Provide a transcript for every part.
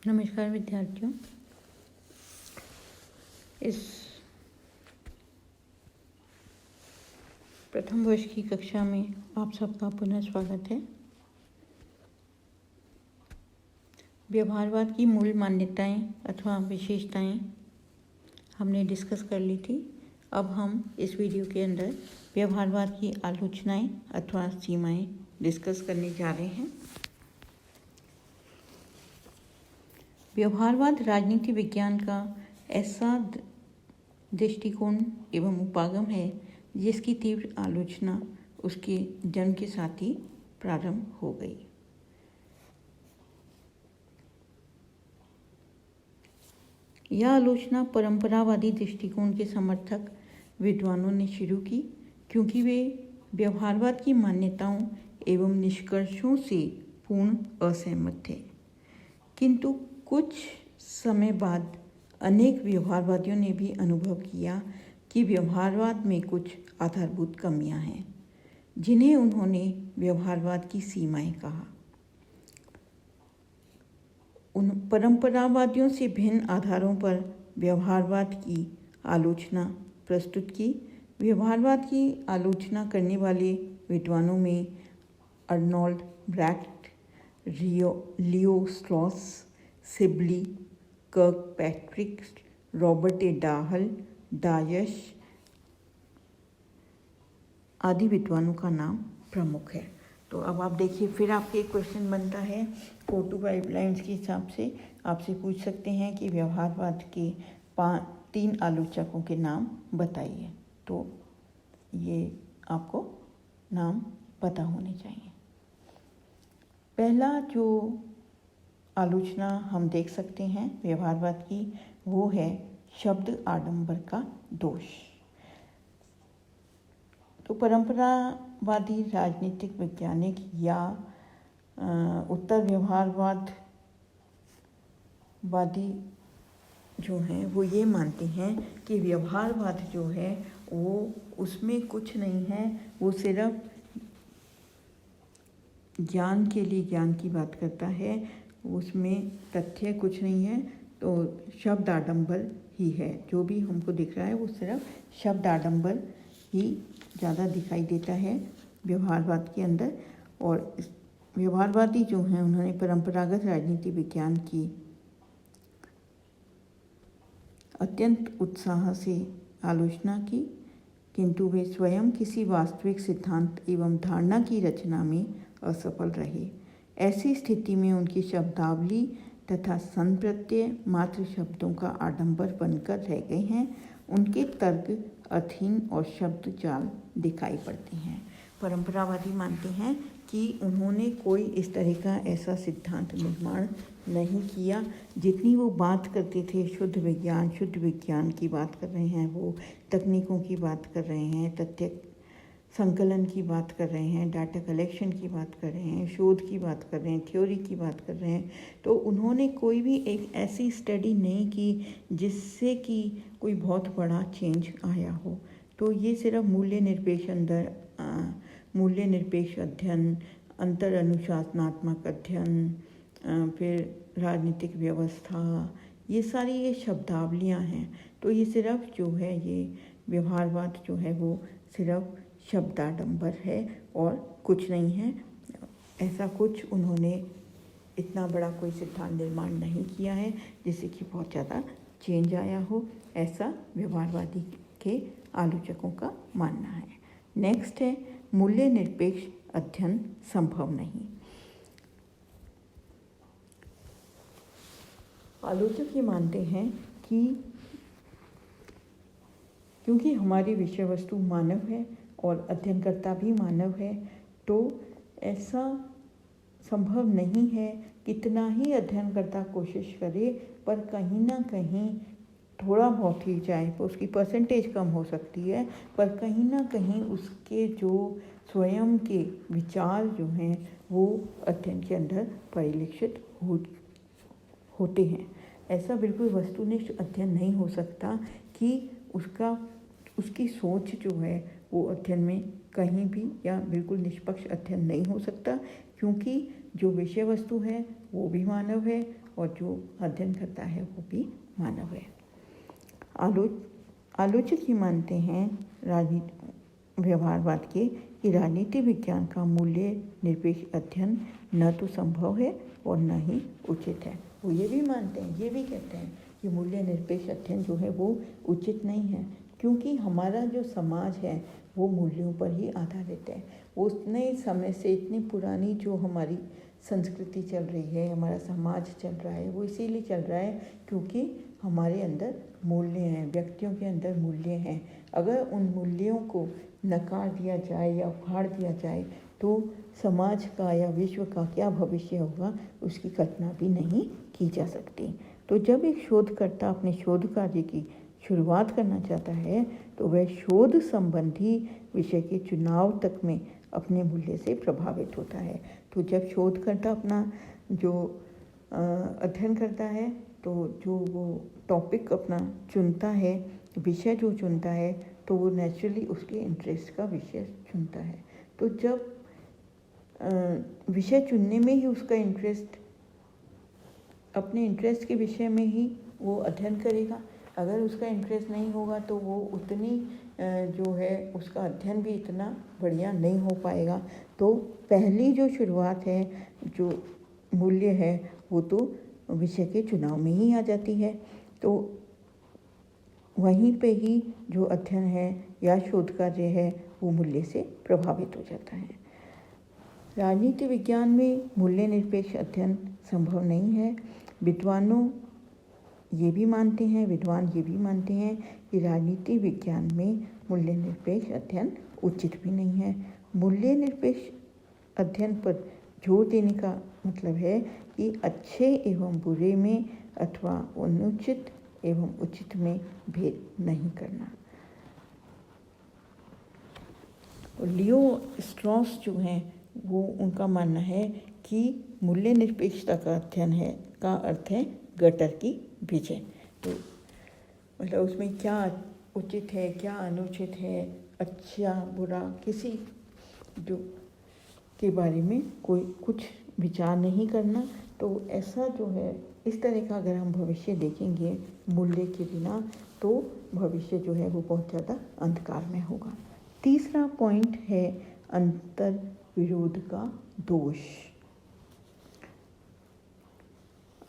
नमस्कार विद्यार्थियों। इस प्रथम वर्ष की कक्षा में आप सबका पुनः स्वागत है। व्यवहारवाद की मूल मान्यताएं अथवा विशेषताएं हमने डिस्कस कर ली थी। अब हम इस वीडियो के अंदर व्यवहारवाद की आलोचनाएं अथवा सीमाएं डिस्कस करने जा रहे हैं। व्यवहारवाद राजनीति विज्ञान का ऐसा दृष्टिकोण एवं उपागम है जिसकी तीव्र आलोचना उसके जन्म के साथ ही प्रारंभ हो गई। यह आलोचना परंपरावादी दृष्टिकोण के समर्थक विद्वानों ने शुरू की, क्योंकि वे व्यवहारवाद की मान्यताओं एवं निष्कर्षों से पूर्ण असहमत थे। किंतु कुछ समय बाद अनेक व्यवहारवादियों ने भी अनुभव किया कि व्यवहारवाद में कुछ आधारभूत कमियां हैं, जिन्हें उन्होंने व्यवहारवाद की सीमाएं कहा। उन परंपरावादियों से भिन्न आधारों पर व्यवहारवाद की आलोचना प्रस्तुत की। व्यवहारवाद की आलोचना करने वाले विद्वानों में Arnold Brecht, Leo Strauss, Sibley, Kirkpatrick, Robert A Dahl, Deutsch आदि विद्वानों का नाम प्रमुख है। तो अब आप देखिए, फिर आपके एक क्वेश्चन बनता है 4-2 पाइपलाइंस के हिसाब से आपसे पूछ सकते हैं कि व्यवहारवाद के 3 आलोचकों के नाम बताइए। तो ये आपको नाम पता होने चाहिए। पहला जो आलोचना हम देख सकते हैं व्यवहारवाद की, वो है शब्द आडंबर का दोष। तो परंपरावादी राजनीतिक वैज्ञानिक या उत्तर व्यवहारवादी जो हैं वो ये मानते हैं कि व्यवहारवाद जो है वो उसमें कुछ नहीं है, वो सिर्फ ज्ञान के लिए ज्ञान की बात करता है, उसमें तथ्य कुछ नहीं है। तो शब्द आडंबर ही है, जो भी हमको दिख रहा है वो सिर्फ शब्द आडंबर ही ज़्यादा दिखाई देता है व्यवहारवाद के अंदर। और व्यवहारवादी जो हैं उन्होंने परंपरागत राजनीति विज्ञान की अत्यंत उत्साह से आलोचना की, किंतु वे स्वयं किसी वास्तविक सिद्धांत एवं धारणा की रचना में असफल रहे। ऐसी स्थिति में उनकी शब्दावली तथा संप्रत्यय मात्र शब्दों का आडंबर बनकर रह गए हैं। उनके तर्क अर्थहीन और शब्द जाल दिखाई पड़ते हैं। परंपरावादी मानते हैं कि उन्होंने कोई इस तरह का ऐसा सिद्धांत निर्माण नहीं किया। जितनी वो बात करते थे शुद्ध विज्ञान की बात कर रहे हैं, वो तकनीकों की बात कर रहे हैं, तथ्य संकलन की बात कर रहे हैं, डाटा कलेक्शन की बात कर रहे हैं, शोध की बात कर रहे हैं, थ्योरी की बात कर रहे हैं। तो उन्होंने कोई भी एक ऐसी स्टडी नहीं की जिससे कि कोई बहुत बड़ा चेंज आया हो। तो ये सिर्फ मूल्य निरपेक्ष अध्ययन, अंतर अनुशासनात्मक अध्ययन, फिर राजनीतिक व्यवस्था, ये सारी ये शब्दावलियाँ हैं। तो ये सिर्फ जो है ये व्यवहारवाद जो है वो सिर्फ शब्दाडंबर है और कुछ नहीं है। ऐसा कुछ उन्होंने इतना बड़ा कोई सिद्धांत निर्माण नहीं किया है जिससे कि बहुत ज़्यादा चेंज आया हो, ऐसा व्यवहारवादी के आलोचकों का मानना है। नेक्स्ट है मूल्य निरपेक्ष अध्ययन संभव नहीं। आलोचक ये मानते हैं कि क्योंकि हमारी विषय वस्तु मानव है और अध्ययनकर्ता भी मानव है, तो ऐसा संभव नहीं है कितना ही अध्ययनकर्ता कोशिश करे, पर कहीं ना कहीं थोड़ा बहुत ही चाहे तो उसकी परसेंटेज कम हो सकती है, पर कहीं ना कहीं उसके जो स्वयं के विचार जो हैं वो अध्ययन के अंदर परिलक्षित होते हैं। ऐसा बिल्कुल वस्तुनिष्ठ अध्ययन नहीं हो सकता कि उसकी सोच जो है वो अध्ययन में कहीं भी या बिल्कुल निष्पक्ष अध्ययन नहीं हो सकता, क्योंकि जो विषय वस्तु है वो भी मानव है और जो अध्ययन करता है वो भी मानव है। आलोचक ये मानते हैं राजनीति व्यवहारवाद के कि राजनीति विज्ञान का मूल्य निरपेक्ष अध्ययन न तो संभव है और न ही उचित है। वो ये भी मानते हैं, ये भी कहते हैं कि मूल्य निरपेक्ष अध्ययन जो है वो उचित नहीं है, क्योंकि हमारा जो समाज है वो मूल्यों पर ही आधारित है। उतने समय से इतनी पुरानी जो हमारी संस्कृति चल रही है, हमारा समाज चल रहा है, वो इसीलिए चल रहा है क्योंकि हमारे अंदर मूल्य हैं, व्यक्तियों के अंदर मूल्य हैं। अगर उन मूल्यों को नकार दिया जाए या उखाड़ दिया जाए तो समाज का या विश्व का क्या भविष्य होगा उसकी कल्पना भी नहीं की जा सकती। तो जब एक शोधकर्ता अपने शोध कार्य की शुरुआत करना चाहता है तो वह शोध संबंधी विषय के चुनाव तक में अपने मूल्य से प्रभावित होता है। तो जब शोधकर्ता अपना जो अध्ययन करता है तो जो वो टॉपिक अपना चुनता है, विषय जो चुनता है, तो वो नेचुरली उसके इंटरेस्ट का विषय चुनता है। तो जब विषय चुनने में ही उसका इंटरेस्ट, अपने इंटरेस्ट के विषय में ही वो अध्ययन करेगा। अगर उसका इंटरेस्ट नहीं होगा तो वो उतनी जो है उसका अध्ययन भी इतना बढ़िया नहीं हो पाएगा। तो पहली जो शुरुआत है, जो मूल्य है, वो तो विषय के चुनाव में ही आ जाती है। तो वहीं पे ही जो अध्ययन है या शोध कार्य है वो मूल्य से प्रभावित हो जाता है। राजनीति विज्ञान में मूल्य निरपेक्ष अध्ययन संभव नहीं है। विद्वान ये भी मानते हैं कि राजनीति विज्ञान में मूल्य निरपेक्ष अध्ययन उचित भी नहीं है। मूल्य निरपेक्ष अध्ययन पर जोर देने का मतलब है कि अच्छे एवं बुरे में अथवा अनुचित एवं उचित में भेद नहीं करना। और लियो स्ट्रॉस जो हैं वो, उनका मानना है कि मूल्य निरपेक्षता का अध्ययन है का अर्थ है गटर की विजय। तो मतलब उसमें क्या उचित है, क्या अनुचित है, अच्छा बुरा, किसी जो के बारे में कोई कुछ विचार नहीं करना। तो ऐसा जो है, इस तरह का अगर हम भविष्य देखेंगे मूल्य के बिना तो भविष्य जो है वो बहुत ज़्यादा अंधकार में होगा। तीसरा पॉइंट है अंतर विरोध का दोष।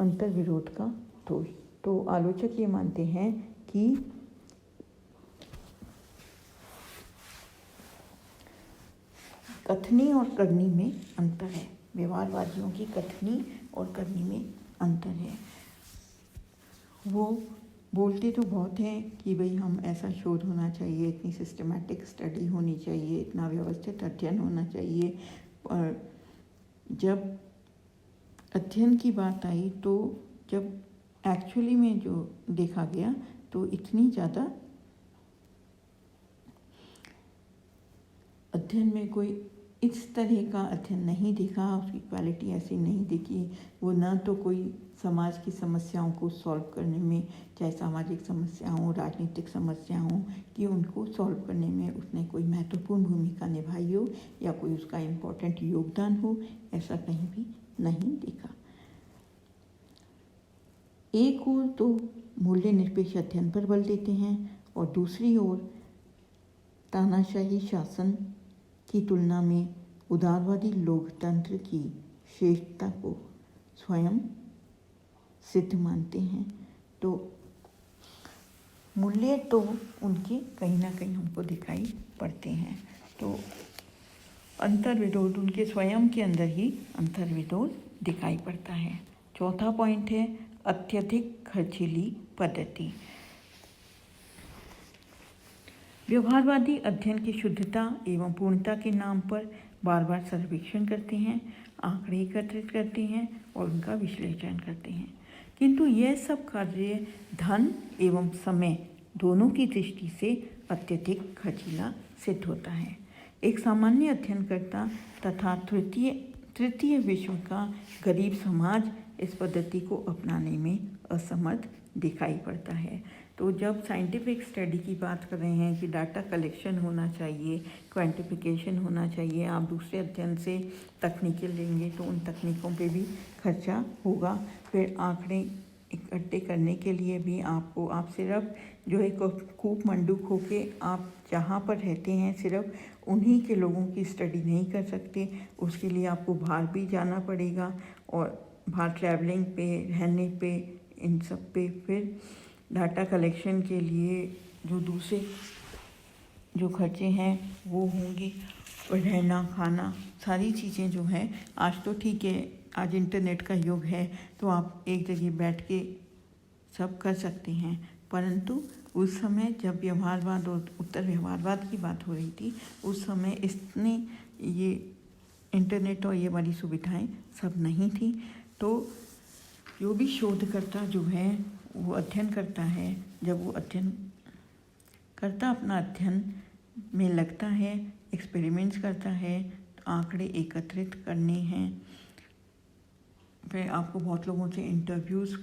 अंतर विरोध का दोष। तो आलोचक ये मानते हैं कि कथनी और करनी में अंतर है। व्यवहारवादियों की कथनी और करनी में अंतर है। वो बोलते तो बहुत हैं कि भाई हम ऐसा शोध होना चाहिए, इतनी सिस्टमैटिक स्टडी होनी चाहिए, इतना व्यवस्थित अध्ययन होना चाहिए, और जब अध्ययन की बात आई तो जब एक्चुअली में जो देखा गया तो इतनी ज़्यादा अध्ययन में कोई इस तरह का अध्ययन नहीं दिखा, उसकी क्वालिटी ऐसी नहीं दिखी। वो ना तो कोई समाज की समस्याओं को सॉल्व करने में, चाहे सामाजिक समस्याओं, राजनीतिक समस्याओं कि उनको सॉल्व करने में उसने कोई महत्वपूर्ण भूमिका निभाई हो या कोई उसका इम्पोर्टेंट योगदान हो, ऐसा कहीं भी नहीं दिखा। एक ओर तो मूल्य निरपेक्ष अध्ययन पर बल देते हैं और दूसरी ओर तानाशाही शासन की तुलना में उदारवादी लोकतंत्र की श्रेष्ठता को स्वयं सिद्ध मानते हैं। तो मूल्य तो उनके कहीं ना कहीं हमको दिखाई पड़ते हैं। तो अंतर्विरोध उनके स्वयं के अंदर ही अंतर्विरोध दिखाई पड़ता है। चौथा पॉइंट है अत्यधिक खर्चीली पद्धति। व्यवहारवादी अध्ययन की शुद्धता एवं पूर्णता के नाम पर बार बार सर्वेक्षण करते हैं, आंकड़े एकत्रित करते हैं और उनका विश्लेषण करते हैं, किंतु यह सब कार्य धन एवं समय दोनों की दृष्टि से अत्यधिक खर्चीला सिद्ध होता है। एक सामान्य अध्ययनकर्ता तथा तृतीय विश्व का गरीब समाज इस पद्धति को अपनाने में असमर्थ दिखाई पड़ता है। तो जब साइंटिफिक स्टडी की बात कर रहे हैं कि डाटा कलेक्शन होना चाहिए, क्वांटिफिकेशन होना चाहिए, आप दूसरे अध्ययन से तकनीकें लेंगे तो उन तकनीकों पे भी खर्चा होगा। फिर आंकड़े इकट्ठे करने के लिए भी आप सिर्फ जो है कूप मंडूक होके आप जहाँ पर रहते हैं सिर्फ उन्हीं के लोगों की स्टडी नहीं कर सकते, उसके लिए आपको बाहर भी जाना पड़ेगा और बाहर ट्रैवलिंग पे, रहने पे, इन सब पे। फिर डाटा कलेक्शन के लिए जो दूसरे जो खर्चे हैं वो होंगे, और रहना खाना सारी चीज़ें जो हैं, आज तो ठीक है, आज इंटरनेट का युग है तो आप एक जगह बैठ के सब कर सकते हैं, परंतु उस समय जब व्यवहारवाद और उत्तर व्यवहारवाद की बात हो रही थी उस समय इतनी ये इंटरनेट और ये वाली सुविधाएं सब नहीं थी। तो जो भी शोधकर्ता जो है वो अध्ययन करता है, जब वो अध्ययन करता अपना अध्ययन में लगता है, एक्सपेरिमेंट्स करता है, तो आंकड़े एकत्रित करने हैं, फिर आपको बहुत लोगों से इंटरव्यूज़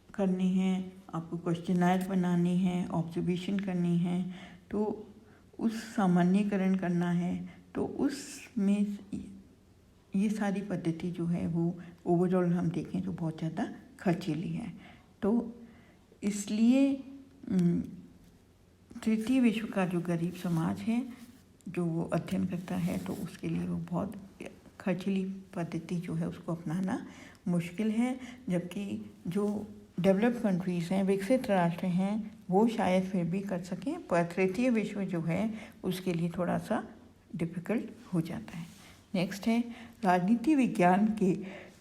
करने हैं, आपको क्वेश्चनायर बनाने हैं, ऑब्जर्वेशन करनी है, तो उस सामान्यकरण करना है, तो उसमें ये सारी पद्धति जो है वो ओवरऑल हम देखें तो बहुत ज़्यादा खर्चीली है। तो इसलिए तृतीय विश्व का जो गरीब समाज है जो वो अध्ययन करता है तो उसके लिए वो बहुत खर्चीली पद्धति जो है उसको अपनाना मुश्किल है, जबकि जो डेवलप्ड कंट्रीज़ हैं, विकसित राष्ट्र हैं, वो शायद फिर भी कर सकें, पर तृतीय विश्व जो है उसके लिए थोड़ा सा डिफ़िकल्ट हो जाता है। नेक्स्ट है राजनीति विज्ञान के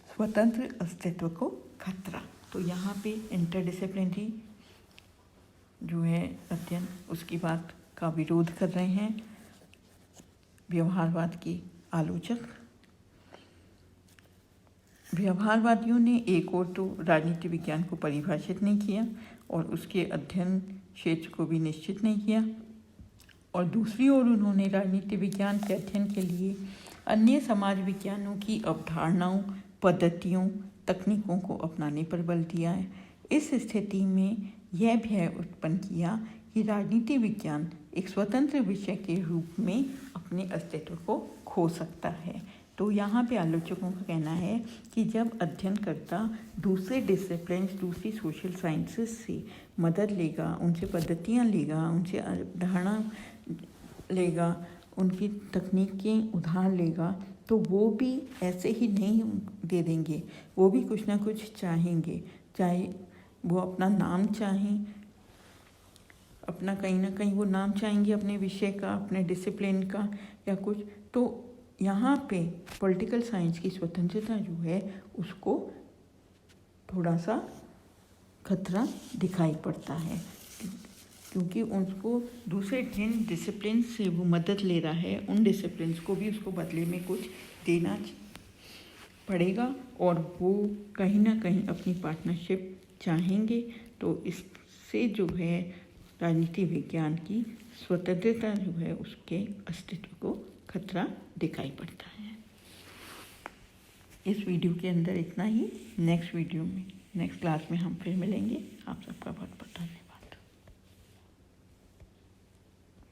स्वतंत्र अस्तित्व को खतरा। तो यहाँ पे इंटरडिसिप्लिनरी जो है अध्ययन उसकी बात का विरोध कर रहे हैं व्यवहारवाद के आलोचक। व्यवहारवादियों ने एक और तो राजनीति विज्ञान को परिभाषित नहीं किया और उसके अध्ययन क्षेत्र को भी निश्चित नहीं किया, और दूसरी ओर उन्होंने राजनीति विज्ञान के अध्ययन के लिए अन्य समाज विज्ञानों की अवधारणाओं, पद्धतियों, तकनीकों को अपनाने पर बल दिया है। इस स्थिति में यह भय उत्पन्न किया कि राजनीति विज्ञान एक स्वतंत्र विषय के रूप में अपने अस्तित्व को खो सकता है। तो यहाँ पे आलोचकों का कहना है कि जब अध्ययनकर्ता दूसरे डिसिप्लिन्स, दूसरी सोशल साइंसेस से मदद लेगा, उनसे पद्धतियाँ लेगा, उनसे अवधारणा लेगा, उनकी तकनीकें उधार लेगा, तो वो भी ऐसे ही नहीं दे देंगे, वो भी कुछ ना कुछ चाहेंगे, चाहे वो अपना नाम चाहें, अपना कहीं ना कहीं वो नाम चाहेंगे अपने विषय का, अपने डिसिप्लिन का या कुछ। तो यहाँ पे पॉलिटिकल साइंस की स्वतंत्रता जो है उसको थोड़ा सा खतरा दिखाई पड़ता है, क्योंकि उनको दूसरे जिन डिसिप्लिन से वो मदद ले रहा है उन डिसिप्लिन्स को भी उसको बदले में कुछ देना पड़ेगा और वो कहीं ना कहीं अपनी पार्टनरशिप चाहेंगे। तो इससे जो है राजनीति विज्ञान की स्वतंत्रता जो है उसके अस्तित्व को खतरा दिखाई पड़ता है। इस वीडियो के अंदर इतना ही। नेक्स्ट वीडियो में, नेक्स्ट क्लास में हम फिर मिलेंगे। आप सबका बहुत बहुत धन्यवाद।